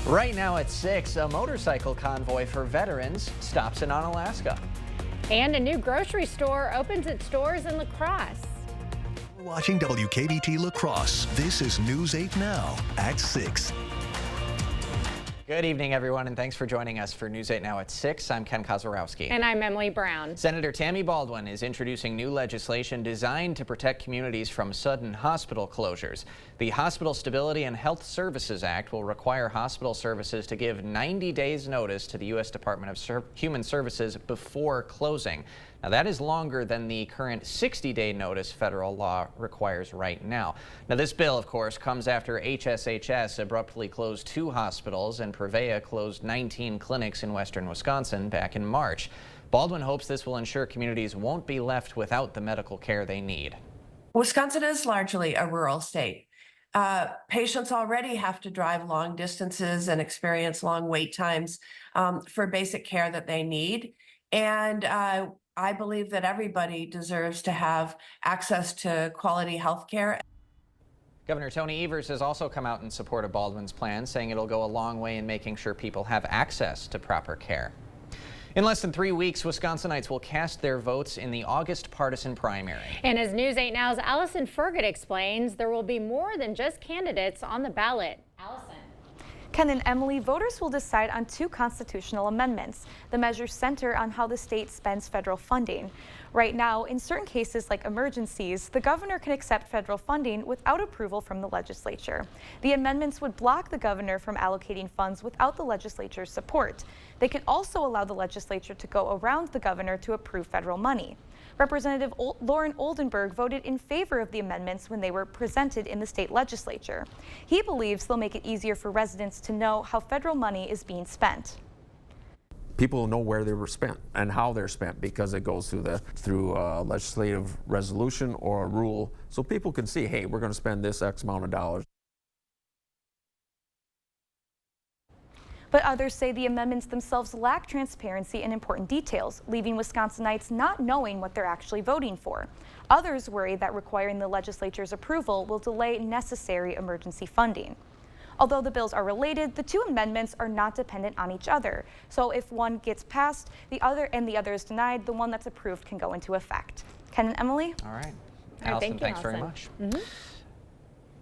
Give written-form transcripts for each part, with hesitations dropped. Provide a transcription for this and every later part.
Right now at 6, a motorcycle convoy for veterans stops in Onalaska. And a new grocery store opens its doors in La Crosse. We're watching WKBT La Crosse. This is News 8 Now at 6. Good evening, everyone, and thanks for joining us for News 8 Now at 6. I'm Ken Kozorowski. And I'm Emily Brown. Senator Tammy Baldwin is introducing new legislation designed to protect communities from sudden hospital closures. The Hospital Stability and Health Services Act will require hospital services to give 90 days notice to the U.S. Department of Human Services before closing. Now, that is longer than the current 60-day notice federal law requires right now. Now, this bill, of course, comes after HSHS abruptly closed 2 hospitals and Prevea closed 19 clinics in western Wisconsin back in March. Baldwin hopes this will ensure communities won't be left without the medical care they need. Wisconsin is largely a rural state. Patients already have to drive long distances and experience long wait times for basic care that they need. And I believe that everybody deserves to have access to quality health care. Governor Tony Evers has also come out in support of Baldwin's plan, saying it'll go a long way in making sure people have access to proper care. In less than 3 weeks, Wisconsinites will cast their votes in the August partisan primary. And as News 8 Now's Allison Fergut explains, there will be more than just candidates on the ballot. Allison. Ken and Emily, voters will decide on 2 constitutional amendments. The measures center on how the state spends federal funding. Right now, in certain cases like emergencies, the governor can accept federal funding without approval from the legislature. The amendments would block the governor from allocating funds without the legislature's support. They could also allow the legislature to go around the governor to approve federal money. Representative Lauren Oldenburg voted in favor of the amendments when they were presented in the state legislature. He believes they'll make it easier for residents to know how federal money is being spent. People know where they were spent and how they're spent because it goes through a legislative resolution or a rule, so people can see, hey, we're going to spend this X amount of dollars. But others say the amendments themselves lack transparency and important details, leaving Wisconsinites not knowing what they're actually voting for. Others worry that requiring the legislature's approval will delay necessary emergency funding. Although the bills are related, the 2 amendments are not dependent on each other. So if one gets passed, the other is denied, the one that's approved can go into effect. Ken and Emily? All right. Allison, thanks very much.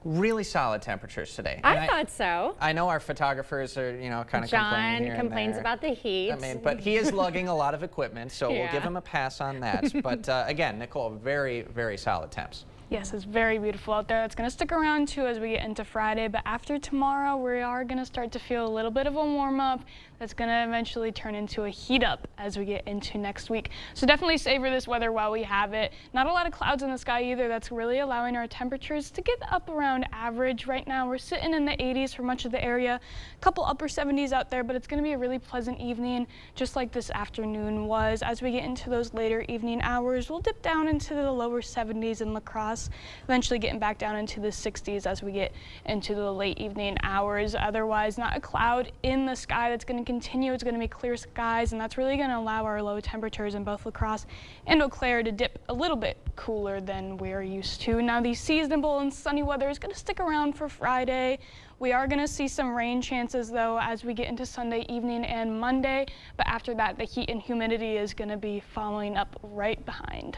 Really solid temperatures today. I thought so. I know our photographers are, kind of complaining here John complains about the heat. I mean, but he is lugging a lot of equipment, so we'll give him a pass on that. But again, Nicole, very, very solid temps. Yes, it's very beautiful out there. It's going to stick around too as we get into Friday, but after tomorrow we are going to start to feel a little bit of a warm up that's going to eventually turn into a heat up as we get into next week. So definitely savor this weather while we have it. Not a lot of clouds in the sky either. That's really allowing our temperatures to get up around average. Right now we're sitting in the 80s for much of the area. A couple upper 70s out there, but it's going to be a really pleasant evening just like this afternoon was. As we get into those later evening hours, we'll dip down into the lower 70s in La Crosse, eventually getting back down into the 60s as we get into the late evening hours. Otherwise, not a cloud in the sky. That's going to continue. It's going to be clear skies, and that's really going to allow our low temperatures in both La Crosse and Eau Claire to dip a little bit cooler than we're used to. Now, the seasonable and sunny weather is going to stick around for Friday. We are going to see some rain chances, though, as we get into Sunday evening and Monday, but after that, the heat and humidity is going to be following up right behind.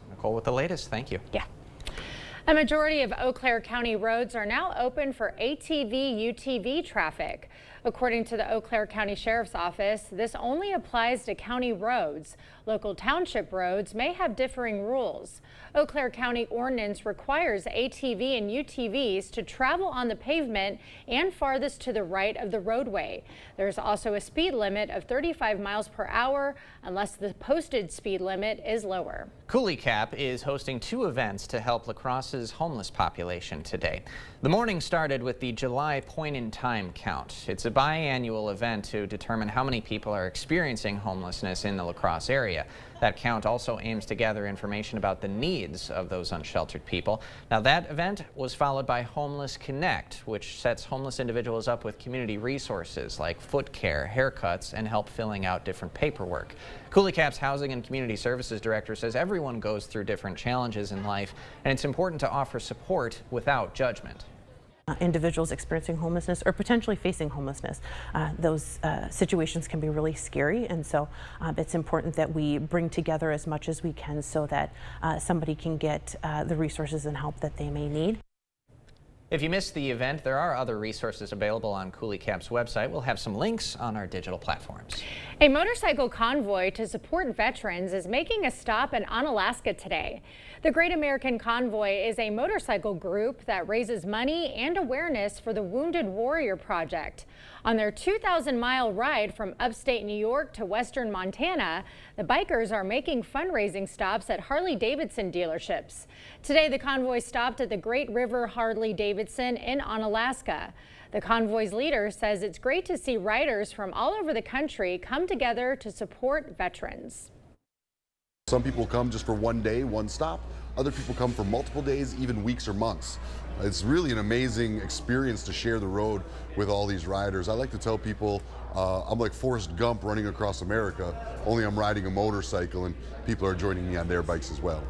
Nicole with the latest. Thank you. Yeah. A majority of Eau Claire County roads are now open for ATV, UTV traffic. According to the Eau Claire County Sheriff's Office, this only applies to county roads. Local township roads may have differing rules. Eau Claire County ordinance requires ATV and UTVs to travel on the pavement and farthest to the right of the roadway. There's also a speed limit of 35 miles per hour unless the posted speed limit is lower. Coulee Cap is hosting 2 events to help La Crosse's homeless population today. The morning started with the July point-in-time count. It's a biannual event to determine how many people are experiencing homelessness in the La Crosse area. That count also aims to gather information about the needs of those unsheltered people. Now, that event was followed by Homeless Connect, which sets homeless individuals up with community resources like foot care, haircuts, and help filling out different paperwork. Coulee Cap's Housing and Community Services Director says everyone goes through different challenges in life, and it's important to offer support without judgment. individuals experiencing homelessness or potentially facing homelessness. Those situations can be really scary, and so it's important that we bring together as much as we can so that somebody can get the resources and help that they may need. If you missed the event, there are other resources available on Coulee Cap's website. We'll have some links on our digital platforms. A motorcycle convoy to support veterans is making a stop in Onalaska today. The Great American Convoy is a motorcycle group that raises money and awareness for the Wounded Warrior Project. On their 2,000-mile ride from upstate New York to western Montana, the bikers are making fundraising stops at Harley-Davidson dealerships. Today, the convoy stopped at the Great River Harley-Davidson in Onalaska. The convoy's leader says it's great to see riders from all over the country come together to support veterans. Some people come just for one day, one stop. Other people come for multiple days, even weeks or months. It's really an amazing experience to share the road with all these riders. I like to tell people I'm like Forrest Gump running across America, only I'm riding a motorcycle and people are joining me on their bikes as well.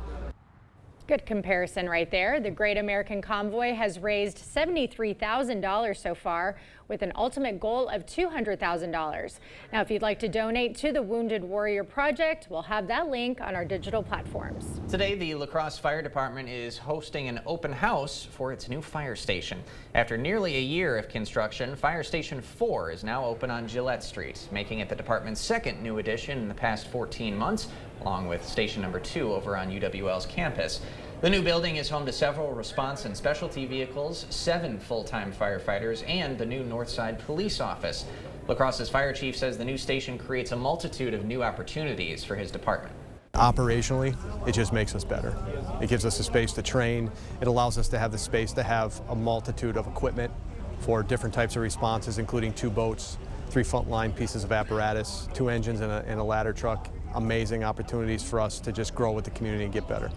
Good comparison right there. The Great American Convoy has raised $73,000 so far, with an ultimate goal of $200,000. Now, if you'd like to donate to the Wounded Warrior Project, we'll have that link on our digital platforms. Today, the La Crosse Fire Department is hosting an open house for its new fire station. After nearly a year of construction, Fire Station 4 is now open on Gillette Street, making it the department's second new addition in the past 14 months, along with station number 2 over on UWL's campus. The new building is home to several response and specialty vehicles, 7 full-time firefighters, and the new Northside Police Office. La Crosse's fire chief says the new station creates a multitude of new opportunities for his department. Operationally, it just makes us better. It gives us a space to train. It allows us to have the space to have a multitude of equipment for different types of responses, including 2 boats, 3 frontline pieces of apparatus, 2 engines and a ladder truck. Amazing opportunities for us to just grow with the community and get better.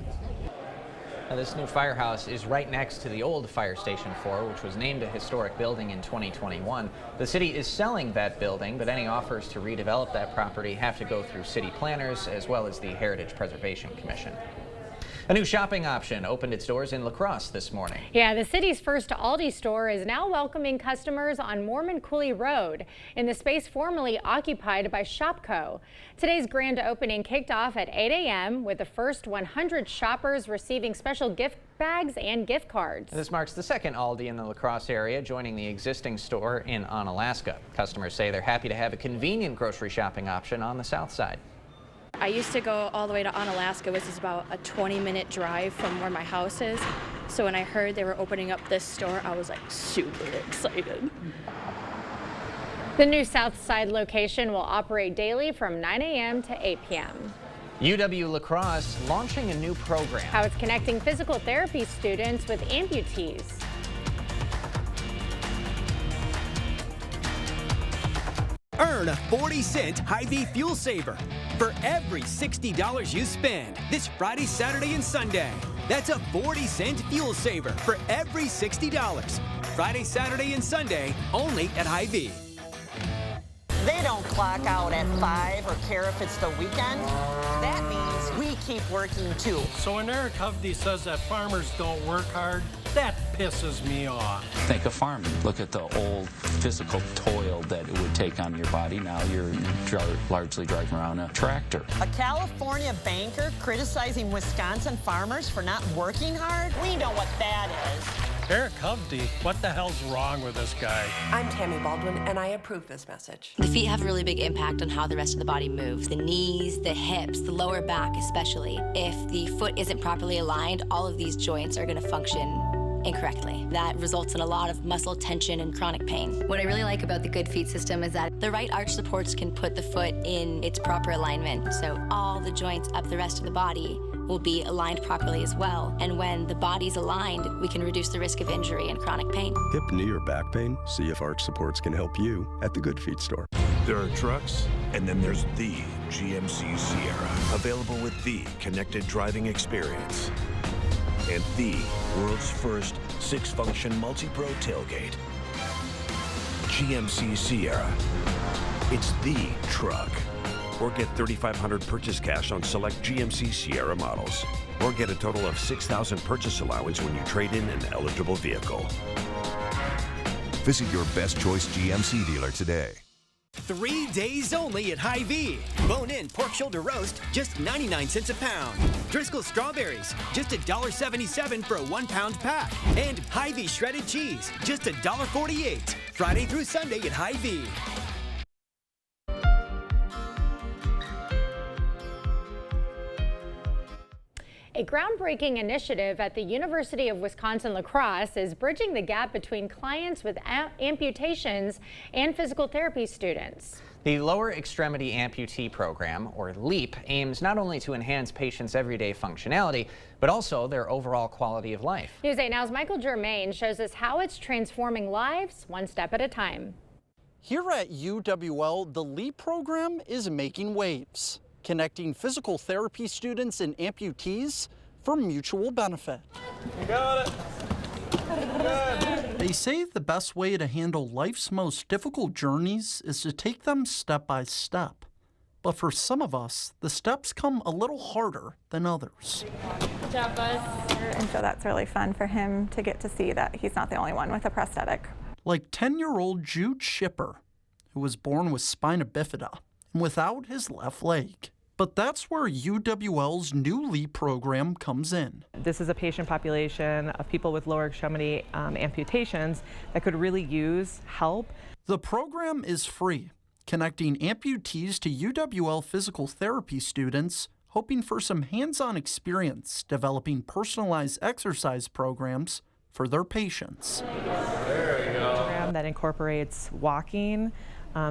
Now, this new firehouse is right next to the old Fire Station 4, which was named a historic building in 2021. The city is selling that building, but any offers to redevelop that property have to go through city planners as well as the Heritage Preservation Commission. A new shopping option opened its doors in La Crosse this morning. Yeah, the city's first Aldi store is now welcoming customers on Mormon Coulee Road in the space formerly occupied by Shopko. Today's grand opening kicked off at 8 a.m. with the first 100 shoppers receiving special gift bags and gift cards. This marks the second Aldi in the La Crosse area, joining the existing store in Onalaska. Customers say they're happy to have a convenient grocery shopping option on the south side. I used to go all the way to Onalaska, which is about a 20-minute drive from where my house is. So when I heard they were opening up this store, I was like super excited. The new South Side location will operate daily from 9 a.m. to 8 p.m. UW La Crosse launching a new program. How it's connecting physical therapy students with amputees. Earn a 40-cent Hy-Vee fuel saver for every $60 you spend this Friday, Saturday, and Sunday. That's a 40-cent fuel saver for every $60. Friday, Saturday, and Sunday only at Hy-Vee. They don't clock out at 5 or care if it's the weekend. That means we keep working too. So when Eric Hovde says that farmers don't work hard, that pisses me off. Think of farming. Look at the old physical toil that it would take on your body. Now you're largely driving around a tractor. A California banker criticizing Wisconsin farmers for not working hard? We know what that is. Eric Hovde, what the hell's wrong with this guy? I'm Tammy Baldwin, and I approve this message. The feet have a really big impact on how the rest of the body moves. The knees, the hips, the lower back especially. If the foot isn't properly aligned, all of these joints are going to function incorrectly. That results in a lot of muscle tension and chronic pain. What I really like about the Good Feet system is that the right arch supports can put the foot in its proper alignment, so all the joints up the rest of the body will be aligned properly as well. And when the body's aligned, we can reduce the risk of injury and chronic pain. Hip, knee, or back pain? See if Arch Supports can help you at the Good Feet store. There are trucks, and then there's the GMC Sierra, available with the connected driving experience and the world's first 6-function multi-pro tailgate. GMC Sierra. It's the truck. Or get $3,500 purchase cash on select GMC Sierra models. Or get a total of $6,000 purchase allowance when you trade in an eligible vehicle. Visit your Best Choice GMC dealer today. 3 days only at Hy-Vee. Bone-in pork shoulder roast, just 99 cents a pound. Driscoll strawberries, just $1.77 for a 1-pound pack. And Hy-Vee shredded cheese, just $1.48. Friday through Sunday at Hy-Vee. A groundbreaking initiative at the University of Wisconsin-La Crosse is bridging the gap between clients with amputations and physical therapy students. The Lower Extremity Amputee Program, or LEAP, aims not only to enhance patients' everyday functionality, but also their overall quality of life. News 8 Now's Michael Germain shows us how it's transforming lives one step at a time. Here at UWL, the LEAP program is making waves, connecting physical therapy students and amputees for mutual benefit. You got it. They say the best way to handle life's most difficult journeys is to take them step by step. But for some of us, the steps come a little harder than others. Good job, bud. And so that's really fun for him to get to see that he's not the only one with a prosthetic. Like 10-year-old Jude Shipper, who was born with spina bifida and without his left leg. But that's where UWL's new LEAP program comes in. This is a patient population of people with lower extremity amputations that could really use help. The program is free, connecting amputees to UWL physical therapy students, hoping for some hands-on experience developing personalized exercise programs for their patients. There we go. Program that incorporates walking,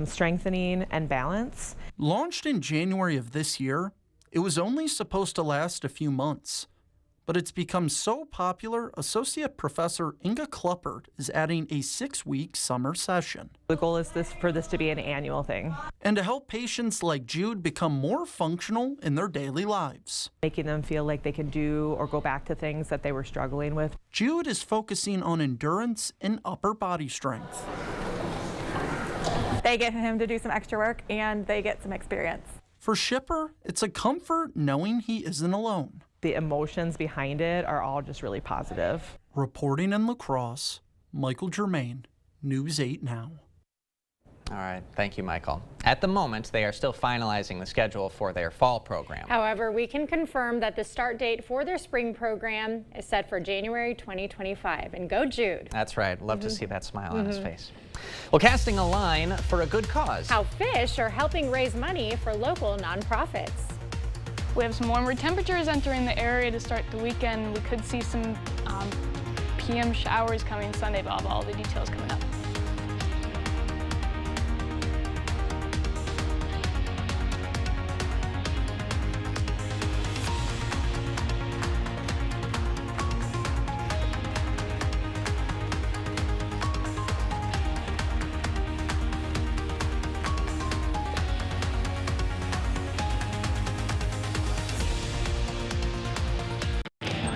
strengthening, and balance. Launched in January of this year, it was only supposed to last a few months. But it's become so popular, Associate Professor Inga Kluppert is adding a 6-week summer session. The goal is for this to be an annual thing. And to help patients like Jude become more functional in their daily lives. Making them feel like they can do or go back to things that they were struggling with. Jude is focusing on endurance and upper body strength. They get him to do some extra work and they get some experience. For Shipper, it's a comfort knowing he isn't alone. The emotions behind it are all just really positive. Reporting in La Crosse, Michael Germain, News 8 Now. All right, thank you, Michael. At the moment, they are still finalizing the schedule for their fall program. However, we can confirm that the start date for their spring program is set for January 2025. And go Jude. That's right. Love to see that smile on his face. Well, casting a line for a good cause. How fish are helping raise money for local nonprofits. We have some warmer temperatures entering the area to start the weekend. We could see some PM showers coming Sunday, but I'll have all the details coming up.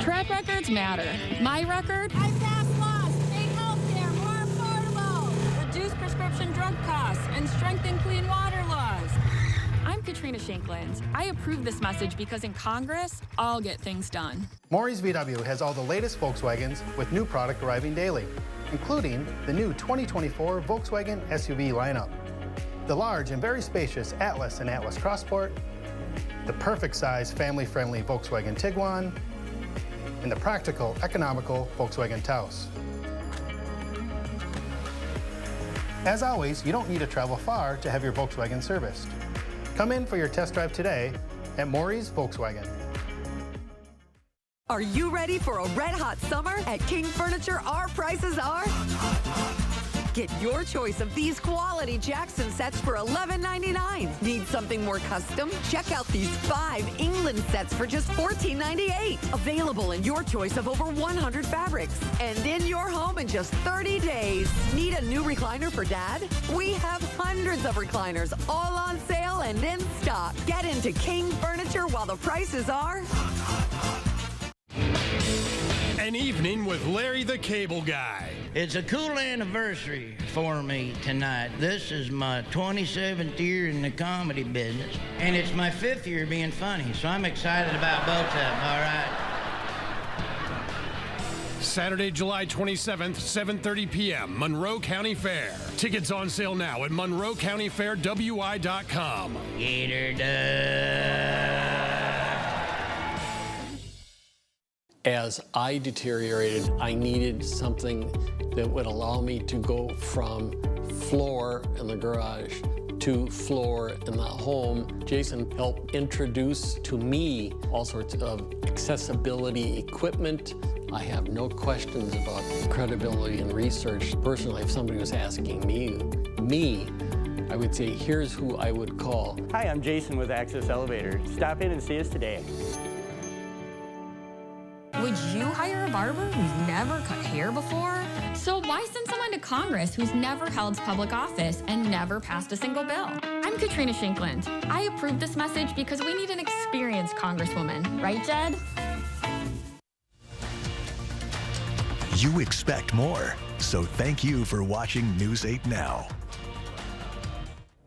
Track records matter. My record? I passed lost, made healthcare more affordable, reduce prescription drug costs, and strengthen clean water laws. I'm Katrina Shankland. I approve this message because in Congress, I'll get things done. Maury's VW has all the latest Volkswagens with new product arriving daily, including the new 2024 Volkswagen SUV lineup, the large and very spacious Atlas and Atlas Crossport, the perfect size family-friendly Volkswagen Tiguan, and the practical, economical Volkswagen Taos. As always, you don't need to travel far to have your Volkswagen serviced. Come in for your test drive today at Maury's Volkswagen. Are you ready for a red-hot summer? At King Furniture, our prices are... Get your choice of these quality Jackson sets for $11.99. Need something more custom? Check out these 5 England sets for just $14.98. Available in your choice of over 100 fabrics. And in your home in just 30 days. Need a new recliner for Dad? We have hundreds of recliners all on sale and in stock. Get into King Furniture while the prices are... An evening with Larry the Cable Guy. It's a cool anniversary for me tonight. This is my 27th year in the comedy business, and it's my 5th year being funny, so I'm excited about both of them, all right? Saturday, July 27th, 7:30 p.m., Monroe County Fair. Tickets on sale now at MonroeCountyFairWI.com. Gator Duck. As I deteriorated, I needed something that would allow me to go from floor in the garage to floor in the home. Jason helped introduce to me all sorts of accessibility equipment. I have no questions about credibility and research. Personally, if somebody was asking me, I would say, here's who I would call. Hi, I'm Jason with Access Elevator. Stop in and see us today. Would you hire a barber who's never cut hair before? So why send someone to Congress who's never held public office and never passed a single bill? I'm Katrina Shankland. I approve this message because we need an experienced congresswoman, right, Jed? You expect more, so thank you for watching News 8 Now.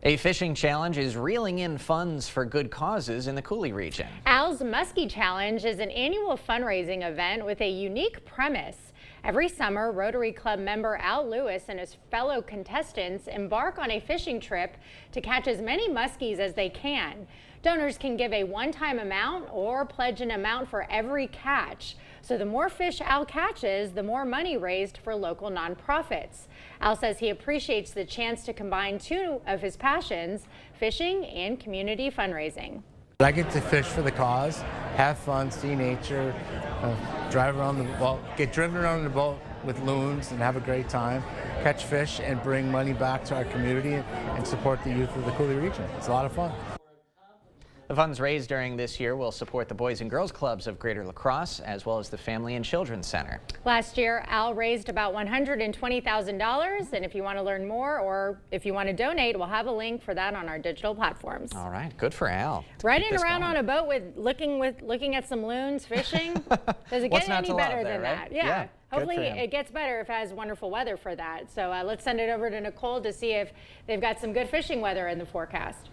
A fishing challenge is reeling in funds for good causes in the Coulee region. Al's Muskie Challenge is an annual fundraising event with a unique premise. Every summer, Rotary Club member Al Lewis and his fellow contestants embark on a fishing trip to catch as many muskies as they can. Donors can give a one-time amount or pledge an amount for every catch. So the more fish Al catches, the more money raised for local nonprofits. Al says he appreciates the chance to combine two of his passions, fishing and community fundraising. I get to fish for the cause, have fun, see nature, drive around the boat, get driven around in the boat with loons and have a great time, catch fish and bring money back to our community and support the youth of the Coulee region. It's a lot of fun. The funds raised during this year will support the Boys and Girls Clubs of Greater La Crosse, as well as the Family and Children's Center. Last year, Al raised about $120,000, and if you want to learn more or if you want to donate, we'll have a link for that on our digital platforms. All right, good for Al. Riding around on a boat looking at some loons, fishing, does it get any better than that? Yeah. Hopefully it gets better if it has wonderful weather for that. So let's send it over to Nicole to see if they've got some good fishing weather in the forecast.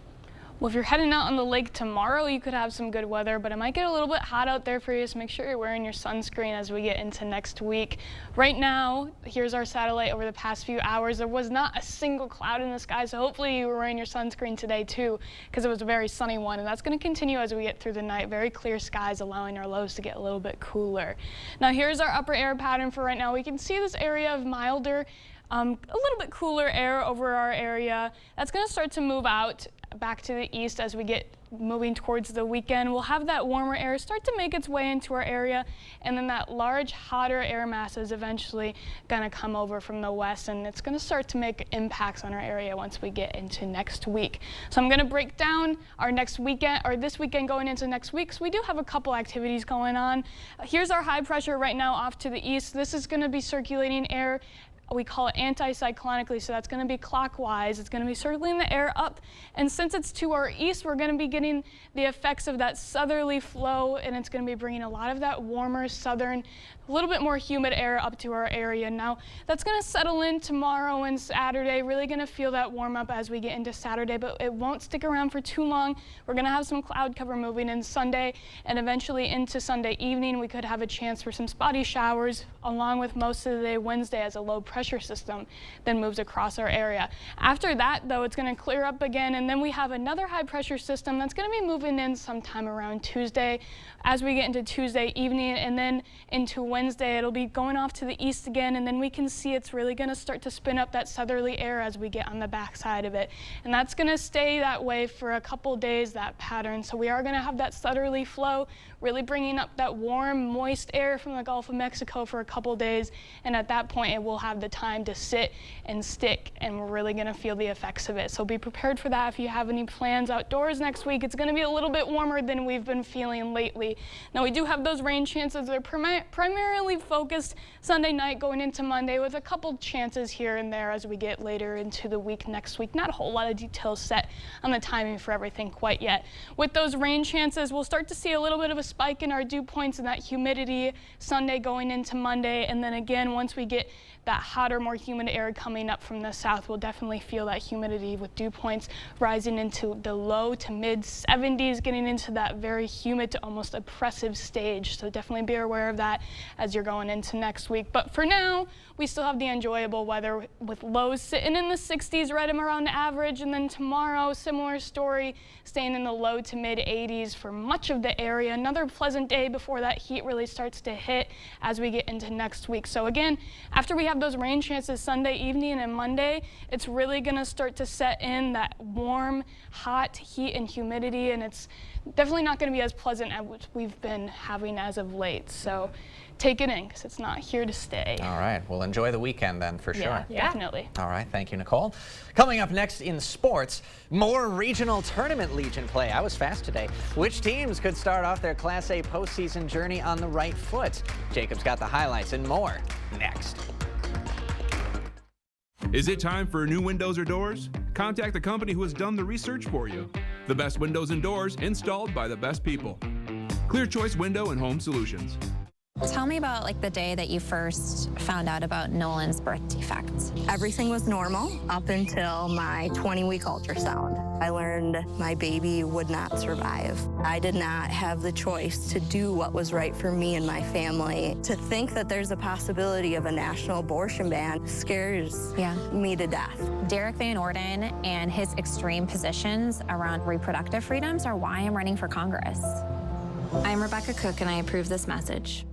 Well, if you're heading out on the lake tomorrow, you could have some good weather, but it might get a little bit hot out there for you, so make sure you're wearing your sunscreen as we get into next week. Right now, here's our satellite over the past few hours. There was not a single cloud in the sky, so hopefully you were wearing your sunscreen today too, because it was a very sunny one, and that's going to continue as we get through the night. Very clear skies, allowing our lows to get a little bit cooler. Now here's our upper air pattern for right now. We can see this area of milder, a little bit cooler air over our area. That's going to start to move out back to the east as we get moving towards the weekend. We'll have that warmer air start to make its way into our area, and then that large, hotter air mass is eventually going to come over from the west, and it's going to start to make impacts on our area once we get into next week. So I'm going to break down our next weekend, or this weekend going into next week. So we do have a couple activities going on. Here's our high pressure right now off to the east. This is going to be circulating air. We call it anticyclonically, so that's going to be clockwise. It's going to be circling the air up, and since it's to our east, we're going to be getting the effects of that southerly flow, and it's going to be bringing a lot of that warmer southern, a little bit more humid air up to our area. Now, that's going to settle in tomorrow and Saturday, really going to feel that warm up as we get into Saturday, but it won't stick around for too long. We're going to have some cloud cover moving in Sunday, and eventually into Sunday evening, we could have a chance for some spotty showers, along with most of the day Wednesday as a low pressure system then moves across our area. After that, though, it's going to clear up again, and then we have another high pressure system that's going to be moving in sometime around Tuesday as we get into Tuesday evening, and then into Wednesday, it'll be going off to the east again, and then we can see it's really going to start to spin up that southerly air as we get on the backside of it. And that's going to stay that way for a couple days, that pattern. So we are going to have that southerly flow, really bringing up that warm, moist air from the Gulf of Mexico for a couple days, and at that point, it will have the time to sit and stick, and we're really going to feel the effects of it. So be prepared for that if you have any plans outdoors next week. It's going to be a little bit warmer than we've been feeling lately. Now, we do have those rain chances. They're primarily focused Sunday night going into Monday, with a couple chances here and there as we get later into the week next week. Not a whole lot of details set on the timing for everything quite yet. With those rain chances, we'll start to see a little bit of a spike in our dew points and that humidity Sunday going into Monday, and then again, once we get that hotter, more humid air coming up from the south will definitely feel that humidity, with dew points rising into the low to mid 70s, getting into that very humid to almost oppressive stage. So definitely be aware of that as you're going into next week. But for now, we still have the enjoyable weather with lows sitting in the 60s, right around average. And then tomorrow, similar story, staying in the low to mid 80s for much of the area. Another pleasant day before that heat really starts to hit as we get into next week. So again, after we have those rain chances Sunday evening and Monday, it's really going to start to set in that warm, hot heat and humidity, and it's definitely not going to be as pleasant as we've been having as of late. So take it in, because it's not here to stay. All right, well, enjoy the weekend then, for sure. Yeah, definitely. All right, thank you, Nicole. Coming up next in sports, more regional tournament Legion play. I was fast today. Which teams could start off their Class A postseason journey on the right foot? Jacob's got the highlights and more next. Is it time for new windows or doors? Contact the company who has done the research for you. The best windows and doors installed by the best people. Clear Choice Window and Home Solutions. Tell me about the day that you first found out about Nolan's birth defect. Everything was normal up until my 20-week ultrasound. I learned my baby would not survive. I did not have the choice to do what was right for me and my family. To think that there's a possibility of a national abortion ban scares me to death. Derek Van Orden and his extreme positions around reproductive freedoms are why I'm running for Congress. I'm Rebecca Cook, and I approve this message.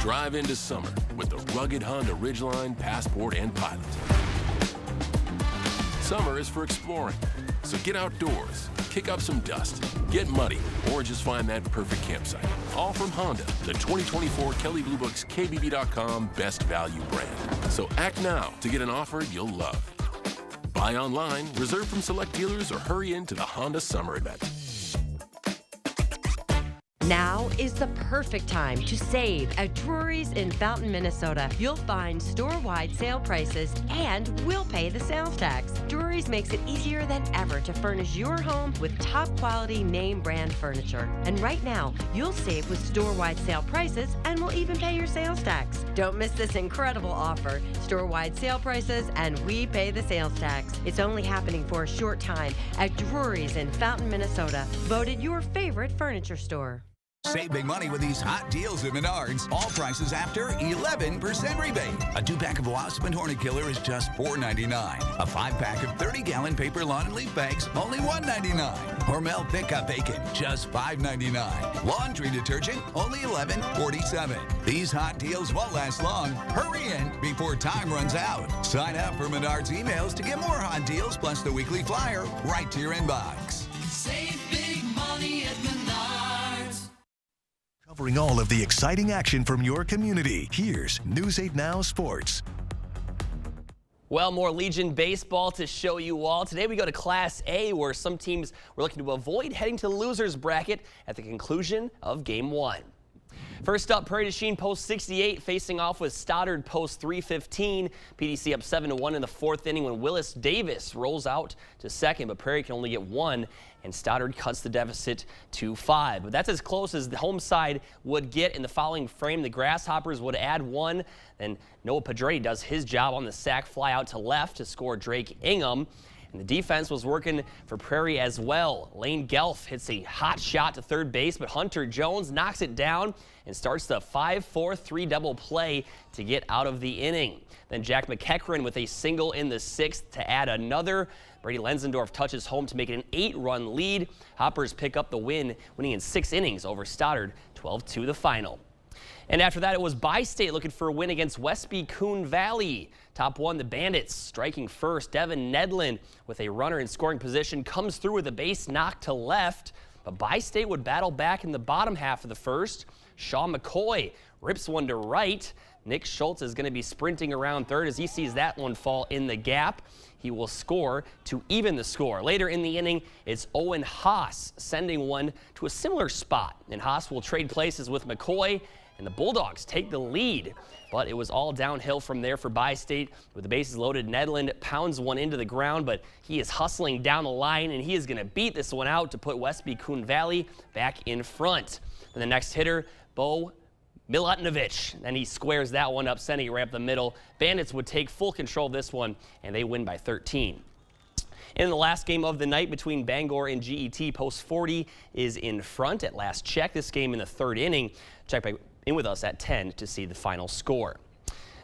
Drive into summer with the rugged Honda Ridgeline, Passport, and Pilot. Summer is for exploring, so get outdoors, kick up some dust, get muddy, or just find that perfect campsite. All from Honda, the 2024 Kelley Blue Book's KBB.com Best Value brand. So act now to get an offer you'll love. Buy online, reserve from select dealers, or hurry into the Honda Summer event. Now is the perfect time to save at Drury's in Fountain, Minnesota. You'll find store-wide sale prices and we'll pay the sales tax. Drury's makes it easier than ever to furnish your home with top-quality name-brand furniture. And right now, you'll save with store-wide sale prices and we'll even pay your sales tax. Don't miss this incredible offer. Store-wide sale prices and we pay the sales tax. It's only happening for a short time at Drury's in Fountain, Minnesota. Voted your favorite furniture store. Save big money with these hot deals at Menards. All prices after 11% rebate. A 2-pack of Wasp and Hornet Killer is just $4.99. A 5-pack of 30-gallon paper lawn and leaf bags, only $1.99. Hormel Pickup Bacon, just $5.99. Laundry detergent, only $11.47. These hot deals won't last long. Hurry in before time runs out. Sign up for Menards emails to get more hot deals plus the weekly flyer right to your inbox. Save big money at Menards. Covering all of the exciting action from your community, here's News 8 Now Sports. Well, more Legion baseball to show you all. Today we go to Class A, where some teams were looking to avoid heading to the loser's bracket at the conclusion of Game 1. First up, Prairie du Chien post 68 facing off with Stoddard post 315. PDC up 7-1 in the 4th inning when Willis Davis rolls out to second, but Prairie can only get 1, and Stoddard cuts the deficit to 5. But that's as close as the home side would get in the following frame. The Grasshoppers would add 1, then Noah Pedretti does his job on the sac fly out to left to score Drake Ingham. And the defense was working for Prairie as well. Lane Gelf hits a hot shot to third base, but Hunter Jones knocks it down and starts the 5-4-3 double play to get out of the inning. Then Jack McEachran with a single in the 6th to add another. Brady Lenzendorf touches home to make it an 8-run lead. Hoppers pick up the win, winning in 6 innings over Stoddard, 12-2 the final. And after that, it was Bi-State looking for a win against Westby Coon Valley. Top 1, the Bandits striking first. Devin Nedlin with a runner in scoring position comes through with a base knock to left. But Bi-State would battle back in the bottom half of the first. Shaw McCoy rips one to right. Nick Schultz is going to be sprinting around third as he sees that one fall in the gap. He will score to even the score. Later in the inning, it's Owen Haas sending one to a similar spot. And Haas will trade places with McCoy, and the Bulldogs take the lead. But it was all downhill from there for Bi-State. With the bases loaded, Nedlin pounds one into the ground, but he is hustling down the line, and he is going to beat this one out to put Westby Coon Valley back in front. And the next hitter, Bo Milutinovic, and he squares that one up, sending it right up the middle. Bandits would take full control of this one, and they win by 13. In the last game of the night between Bangor and GET, Post 40 is in front at last check. This game in the 3rd inning. Check back in with us at 10 to see the final score.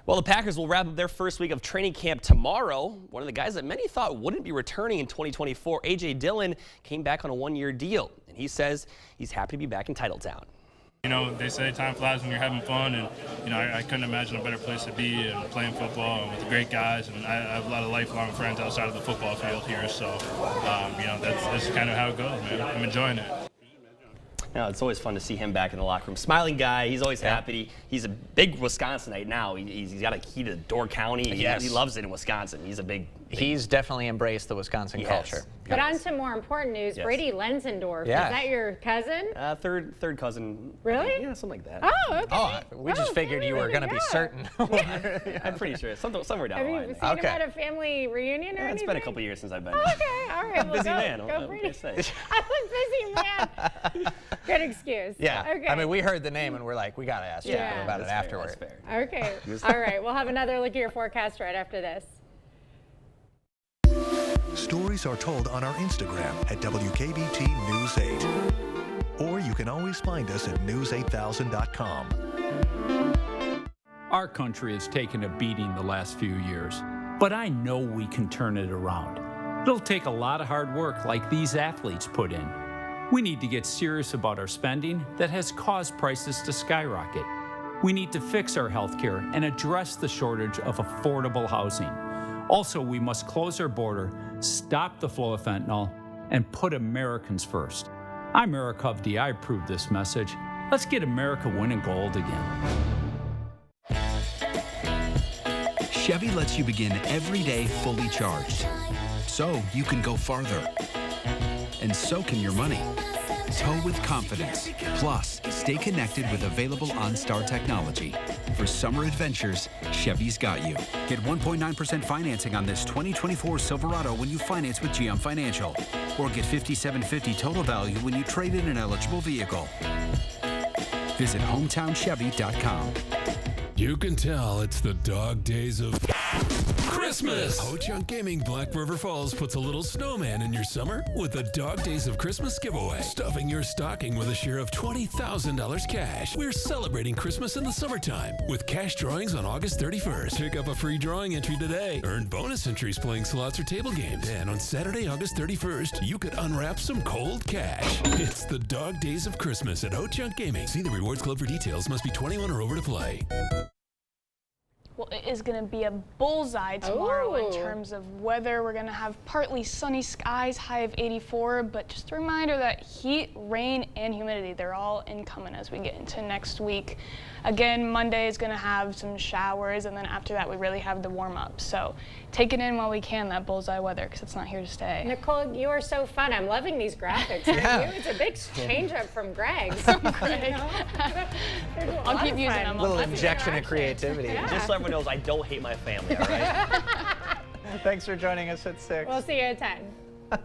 Well, the Packers will wrap up their first week of training camp tomorrow. One of the guys that many thought wouldn't be returning in 2024, A.J. Dillon, came back on a 1-year deal, and he says he's happy to be back in Titletown. You know, they say time flies when you're having fun, and, you know, I couldn't imagine a better place to be and playing football and with great guys, and I have a lot of lifelong friends outside of the football field here, so, you know, that's kind of how it goes, man. I'm enjoying it. Now, it's always fun to see him back in the locker room. Smiling guy. He's always happy. He's a big Wisconsinite now. He's got a key to Door County. Yes. He loves it in Wisconsin. He's a big. He's definitely embraced the Wisconsin culture. But on to more important news, Yes. Brady Lenzendorf. Yeah. Is that your cousin? Third cousin. Really? Yeah, something like that. Oh, okay. Oh, we just figured you were going to be certain. I'm pretty sure. Somewhere down Have the you line. seen him at a family reunion or It's anything? been a couple years since I've been. Okay, all right. Well, busy go, man. Go what Brady. can I say? I'm a busy man. Good excuse. Yeah. Okay. I mean, we heard the name and we're like, we got to ask you Yeah. about it That's fair, afterward. that's fair. Okay. All right. We'll have another look at your forecast right after this. Stories are told on our Instagram at WKBT News 8. Or you can always find us at news8000.com. Our country has taken a beating the last few years, but I know we can turn it around. It'll take a lot of hard work like these athletes put in. We need to get serious about our spending that has caused prices to skyrocket. We need to fix our healthcare and address the shortage of affordable housing. Also, we must close our border, stop the flow of fentanyl, and put Americans first. I'm Eric Hovde. I approve this message. Let's get America winning gold again. Chevy lets you begin every day fully charged, so you can go farther. And so can your money. Tow with confidence. Plus, stay connected with available OnStar technology. For summer adventures, Chevy's got you. Get 1.9% financing on this 2024 Silverado when you finance with GM Financial. Or get $5,750 total value when you trade in an eligible vehicle. Visit HometownChevy.com. You can tell it's the dog days of Christmas. Ho-Chunk Gaming Black River Falls puts a little snowman in your summer with the Dog Days of Christmas giveaway. Stuffing your stocking with a share of $20,000 cash. We're celebrating Christmas in the summertime with cash drawings on August 31st. Pick up a free drawing entry today. Earn bonus entries playing slots or table games. And on Saturday, August 31st, you could unwrap some cold cash. It's the Dog Days of Christmas at Ho-Chunk Gaming. See the Rewards Club for details. Must be 21 or over to play. Well, it is going to be a bullseye tomorrow in terms of weather. We're going to have partly sunny skies, high of 84, but just a reminder that heat, rain, and humidity, they're all incoming as we get into next week. Again, Monday is going to have some showers, and then after that, we really have the warm-up. So take it in while we can, that bullseye weather, because it's not here to stay. Nicole, you are so fun. I'm loving these graphics. Yeah. It's a big change up from Greg's. Greg. I'll keep using them. A little injection of creativity. Yeah. Just so everyone knows, I don't hate my family, all right? Thanks for joining us at 6. We'll see you at 10.